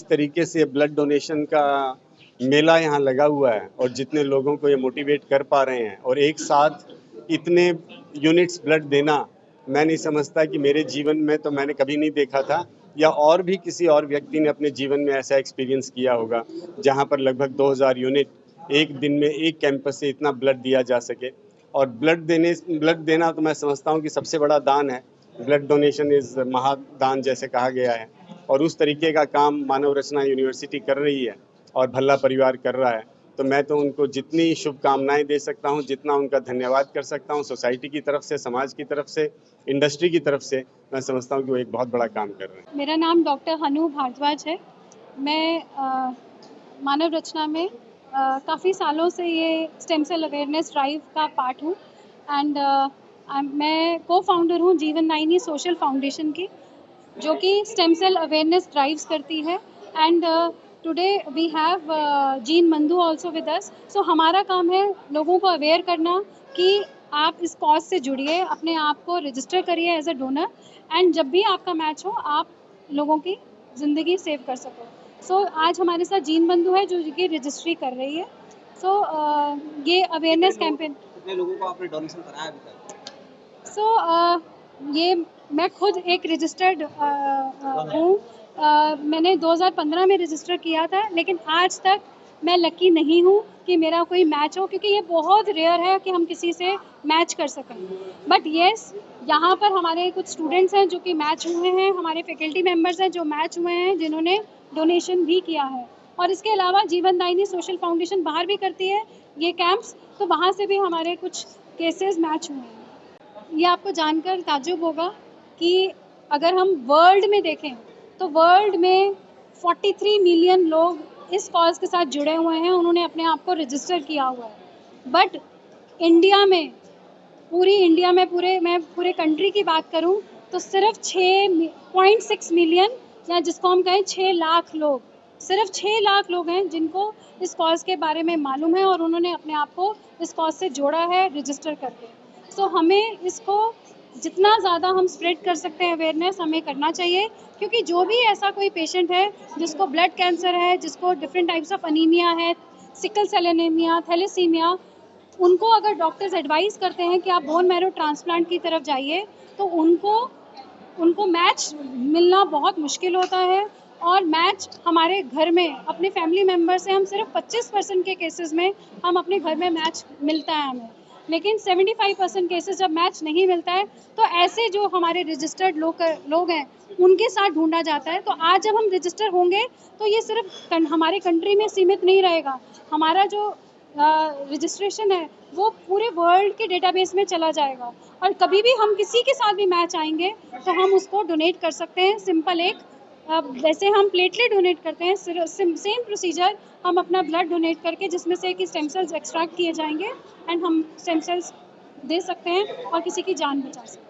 जिस तरीके से ब्लड डोनेशन का मेला यहाँ लगा हुआ है और जितने लोगों को ये मोटिवेट कर पा रहे हैं और एक साथ इतने यूनिट्स ब्लड देना, मैं नहीं समझता कि मेरे जीवन में तो मैंने कभी नहीं देखा था या और भी किसी और व्यक्ति ने अपने जीवन में ऐसा एक्सपीरियंस किया होगा जहाँ पर लगभग 2000 यूनिट एक दिन में एक कैंपस से इतना ब्लड दिया जा सके। और ब्लड देना तो मैं समझता हूँ कि सबसे बड़ा दान है। ब्लड डोनेशन इज महादान जैसे कहा गया है और उस तरीके का काम मानव रचना यूनिवर्सिटी कर रही है और भल्ला परिवार कर रहा है। तो मैं तो उनको जितनी शुभकामनाएं दे सकता हूं, जितना उनका धन्यवाद कर सकता हूं, सोसाइटी की तरफ से, समाज की तरफ से, इंडस्ट्री की तरफ से, मैं समझता हूं कि वो एक बहुत बड़ा काम कर रहे हैं। मेरा नाम डॉक्टर हनु भारद्वाज है। मैं मानव रचना में काफ़ी सालों से ये स्टेम सेल अवेयरनेस ड्राइव का पार्ट हूँ एंड मैं को फाउंडर हूँ जीवन9 सोशल फाउंडेशन की, जो कि स्टेम सेल अवेयरनेस ड्राइव्स करती है। एंड टुडे वी हैव जीन मंदू आल्सो विद अस। सो हमारा काम है लोगों को अवेयर करना कि आप इस कॉज से जुड़िए, अपने आप को रजिस्टर करिए एज अ डोनर एंड जब भी आपका मैच हो आप लोगों की ज़िंदगी सेव कर सको। सो आज हमारे साथ जीन बंधु है जो कि रजिस्ट्री कर रही है। सो ये अवेयरनेस कैंपेन। कितने लोगों को आपने डोनेशन कराया अभी तक? ये मैं खुद एक रजिस्टर्ड हूँ। मैंने 2015 में रजिस्टर किया था, लेकिन आज तक मैं लकी नहीं हूँ कि मेरा कोई मैच हो, क्योंकि ये बहुत रेयर है कि हम किसी से मैच कर सकें। बट येस, यहाँ पर हमारे कुछ स्टूडेंट्स हैं जो कि मैच हुए हैं, हमारे फैकल्टी मेंबर्स हैं जो मैच हुए हैं, जिन्होंने डोनेशन भी किया है। और इसके अलावा जीवन9 सोशल फाउंडेशन बाहर भी करती है ये कैंप्स, तो वहाँ से भी हमारे कुछ केसेस मैच हुए हैं। ये आपको जानकर ताज्जुब होगा कि अगर हम वर्ल्ड में देखें तो वर्ल्ड में 43 मिलियन लोग इस कॉज के साथ जुड़े हुए हैं, उन्होंने अपने आप को रजिस्टर किया हुआ है। बट इंडिया में, पूरी इंडिया में, मैं पूरे कंट्री की बात करूं तो सिर्फ 6.6 मिलियन, या जिसको हम कहें 6 लाख लोग, सिर्फ 6 लाख लोग हैं जिनको इस कॉज के बारे में मालूम है और उन्होंने अपने आप को इस कॉज से जोड़ा है रजिस्टर करके। सो हमें इसको जितना ज़्यादा हम स्प्रेड कर सकते हैं अवेयरनेस, हमें करना चाहिए, क्योंकि जो भी ऐसा कोई पेशेंट है जिसको ब्लड कैंसर है, जिसको डिफरेंट टाइप्स ऑफ अनीमिया है, सिकल सेल एनीमिया, थैलेसीमिया, उनको अगर डॉक्टर्स एडवाइस करते हैं कि आप बोन मैरो ट्रांसप्लांट की तरफ जाइए, तो उनको मैच मिलना बहुत मुश्किल होता है। और मैच हमारे घर में अपने फैमिली मेम्बर से हम सिर्फ 25% के केसेस में हम अपने घर में मैच मिलता है हमें, लेकिन 75% केसेस जब मैच नहीं मिलता है तो ऐसे जो हमारे रजिस्टर्ड लोग हैं उनके साथ ढूंढा जाता है। तो आज जब हम रजिस्टर होंगे तो ये सिर्फ हमारे कंट्री में सीमित नहीं रहेगा, हमारा जो रजिस्ट्रेशन है वो पूरे वर्ल्ड के डेटाबेस में चला जाएगा और कभी भी हम किसी के साथ भी मैच आएंगे तो हम उसको डोनेट कर सकते हैं। सिंपल एक वैसे हम प्लेटलेट डोनेट करते हैं, सेम प्रोसीजर हम अपना ब्लड डोनेट करके जिसमें से कि स्टेम सेल्स एक्सट्रैक्ट किए जाएंगे एंड हम स्टेम सेल्स दे सकते हैं और किसी की जान बचा सकते हैं।